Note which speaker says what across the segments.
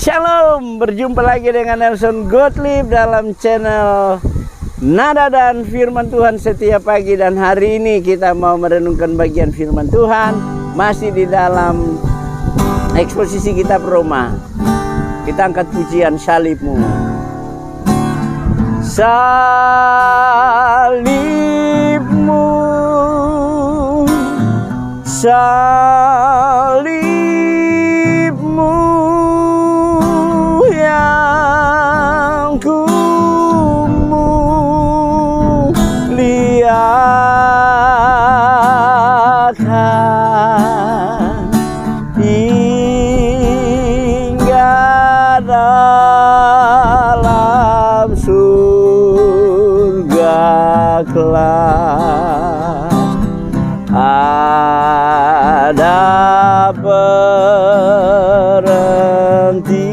Speaker 1: Shalom, berjumpa lagi dengan Nelson Gottlieb dalam channel Nada dan Firman Tuhan setiap pagi. Dan hari ini kita mau merenungkan bagian firman Tuhan masih di dalam eksposisi kitab Roma. Kita angkat pujian salibmu. Salibmu, salibmu yang ku muliakan hingga dalam surga kelak ada perhentian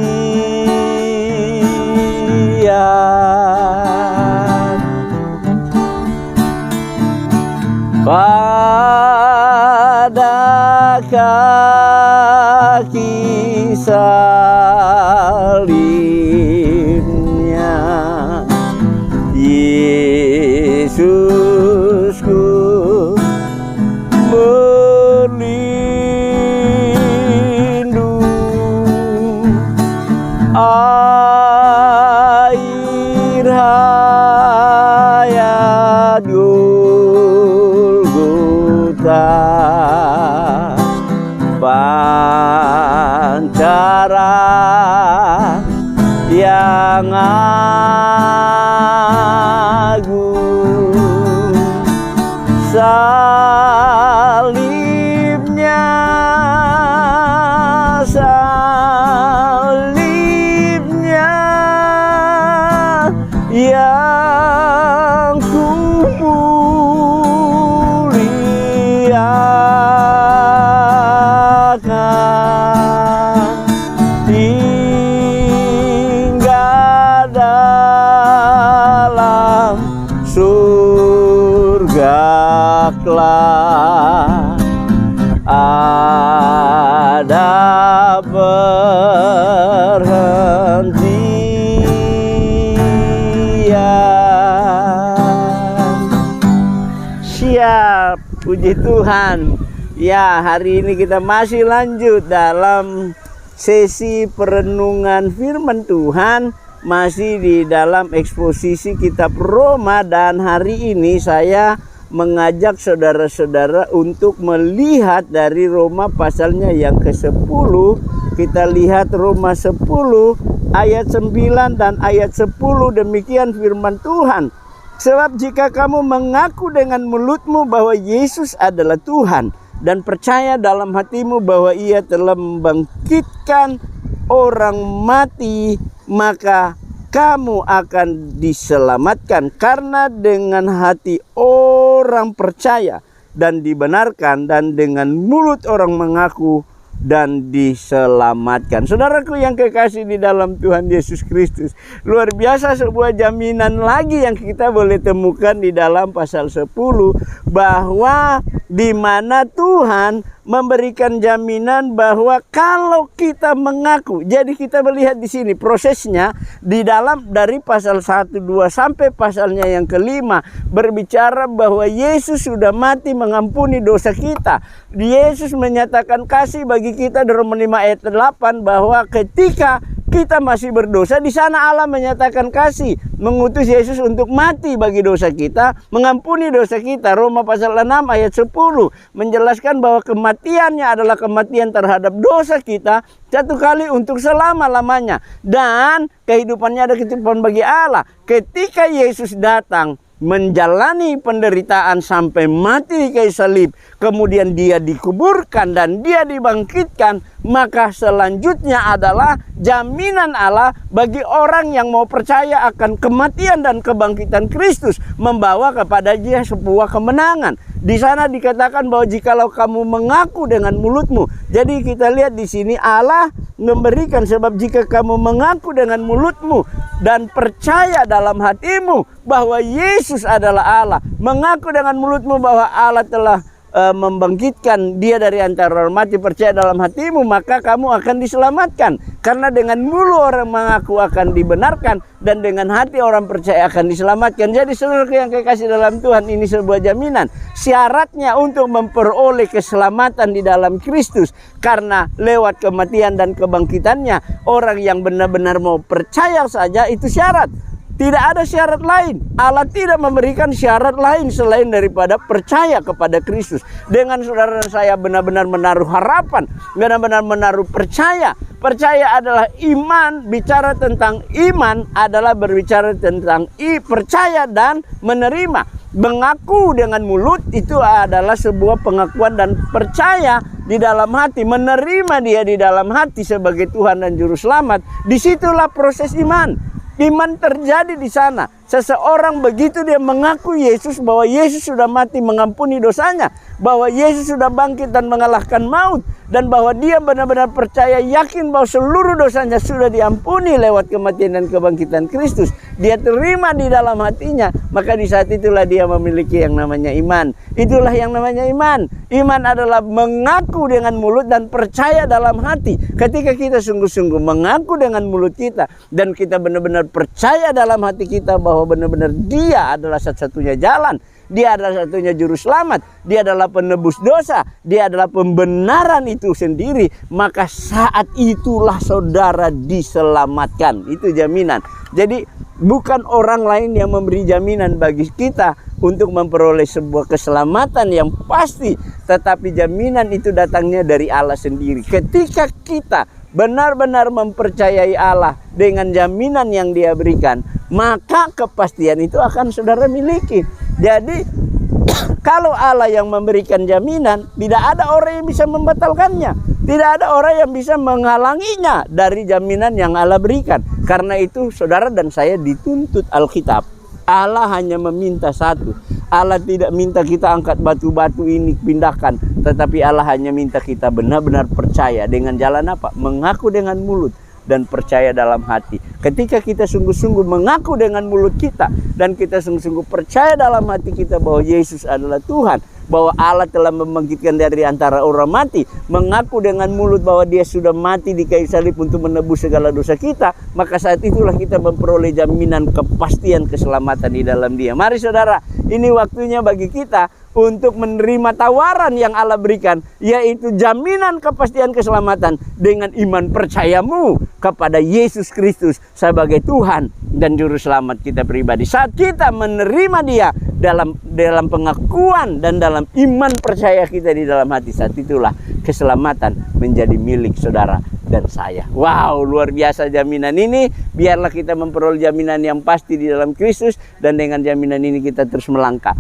Speaker 1: pada kaki salibnya Yesusku berlindung. Air hayat Golgota, pancaran yang agung, salibnya, salibnya yang ku muliakan hingga dalam surga kelak ada perhentian. Siap, puji Tuhan. Ya, hari ini kita masih lanjut dalam sesi perenungan firman Tuhan, masih di dalam eksposisi kitab Roma. Dan hari ini saya mengajak saudara-saudara untuk melihat dari Roma pasalnya yang ke-10. Kita lihat Roma 10 ayat 9 dan ayat 10. Demikian firman Tuhan. Sebab jika kamu mengaku dengan mulutmu bahwa Yesus adalah Tuhan dan percaya dalam hatimu bahwa Ia telah membangkitkan orang mati, maka kamu akan diselamatkan. Karena dengan hati orang percaya dan dibenarkan, dan dengan mulut orang mengaku dan diselamatkan. Saudaraku yang kekasih di dalam Tuhan Yesus Kristus, luar biasa sebuah jaminan lagi yang kita boleh temukan di dalam pasal 10, bahwa di mana Tuhan memberikan jaminan bahwa kalau kita mengaku. Jadi kita melihat di sini prosesnya di dalam dari pasal 1, 2 sampai pasalnya yang ke-5 berbicara bahwa Yesus sudah mati mengampuni dosa kita. Yesus menyatakan kasih bagi kita di Roma 5 ayat 8 bahwa ketika kita masih berdosa, di sana Allah menyatakan kasih, mengutus Yesus untuk mati bagi dosa kita, mengampuni dosa kita. Roma pasal 6 ayat 10 menjelaskan bahwa kematiannya adalah kematian terhadap dosa kita satu kali untuk selama-lamanya, dan kehidupannya ada kehidupan bagi Allah. Ketika Yesus datang menjalani penderitaan sampai mati di kayu salib, kemudian dia dikuburkan dan dia dibangkitkan, maka selanjutnya adalah jaminan Allah bagi orang yang mau percaya akan kematian dan kebangkitan Kristus, membawa kepada dia sebuah kemenangan. Di sana dikatakan bahwa jikalau kamu mengaku dengan mulutmu. Jadi kita lihat di sini Allah memberikan, sebab jika kamu mengaku dengan mulutmu dan percaya dalam hatimu bahwa Yesus adalah Allah, mengaku dengan mulutmu bahwa Allah telah membangkitkan dia dari antara orang mati, percaya dalam hatimu, maka kamu akan diselamatkan. Karena dengan mulut orang mengaku akan dibenarkan, dan dengan hati orang percaya akan diselamatkan. Jadi saudaraku yang kekasih dalam Tuhan, ini sebuah jaminan. Syaratnya untuk memperoleh keselamatan di dalam Kristus, karena lewat kematian dan kebangkitannya, orang yang benar-benar mau percaya saja itu syarat. Tidak ada syarat lain. Allah tidak memberikan syarat lain selain daripada percaya kepada Kristus. Dengan saudara saya benar-benar menaruh harapan, benar-benar menaruh percaya. Percaya adalah iman. Bicara tentang iman adalah berbicara tentang percaya dan menerima. Mengaku dengan mulut itu adalah sebuah pengakuan dan percaya di dalam hati. Menerima dia di dalam hati sebagai Tuhan dan Juru Selamat. Disitulah proses iman. Iman terjadi di sana. Seseorang begitu dia mengaku Yesus, bahwa Yesus sudah mati mengampuni dosanya, bahwa Yesus sudah bangkit dan mengalahkan maut, dan bahwa dia benar-benar percaya, yakin bahwa seluruh dosanya sudah diampuni lewat kematian dan kebangkitan Kristus. Dia terima di dalam hatinya, maka di saat itulah dia memiliki yang namanya iman. Itulah yang namanya iman. Iman adalah mengaku dengan mulut dan percaya dalam hati. Ketika kita sungguh-sungguh mengaku dengan mulut kita, dan kita benar-benar percaya dalam hati kita bahwa benar-benar dia adalah satu-satunya jalan, dia adalah satunya juru selamat, dia adalah penebus dosa, dia adalah pembenaran itu sendiri, maka saat itulah saudara diselamatkan. Itu jaminan. Jadi bukan orang lain yang memberi jaminan bagi kita untuk memperoleh sebuah keselamatan yang pasti, tetapi jaminan itu datangnya dari Allah sendiri. Ketika kita benar-benar mempercayai Allah dengan jaminan yang dia berikan, maka kepastian itu akan saudara miliki. Jadi kalau Allah yang memberikan jaminan, tidak ada orang yang bisa membatalkannya. Tidak ada orang yang bisa menghalanginya dari jaminan yang Allah berikan. Karena itu saudara dan saya dituntut Alkitab. Allah hanya meminta satu. Allah tidak minta kita angkat batu-batu ini pindahkan, tetapi Allah hanya minta kita benar-benar percaya. Dengan jalan apa? Mengaku dengan mulut dan percaya dalam hati. Ketika kita sungguh-sungguh mengaku dengan mulut kita, dan kita sungguh-sungguh percaya dalam hati kita bahwa Yesus adalah Tuhan, bahwa Allah telah membangkitkan dari antara orang mati, mengaku dengan mulut bahwa dia sudah mati di kayu salib untuk menebus segala dosa kita, maka saat itulah kita memperoleh jaminan kepastian keselamatan di dalam dia. Mari saudara, ini waktunya bagi kita untuk menerima tawaran yang Allah berikan, yaitu jaminan kepastian keselamatan dengan iman percayamu kepada Yesus Kristus sebagai Tuhan dan Juru Selamat kita pribadi. Saat kita menerima dia dalam pengakuan dan dalam iman percaya kita di dalam hati, saat itulah keselamatan menjadi milik saudara dan saya. Wow, luar biasa jaminan ini. Biarlah kita memperoleh jaminan yang pasti di dalam Kristus, dan dengan jaminan ini kita terus melangkah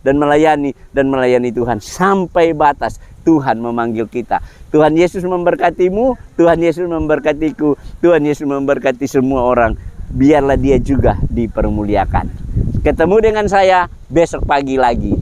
Speaker 1: dan melayani Tuhan sampai batas Tuhan memanggil kita. Tuhan Yesus memberkatimu, Tuhan Yesus memberkatiku, Tuhan Yesus memberkati semua orang. Biarlah dia juga dipermuliakan. Ketemu dengan saya besok pagi lagi.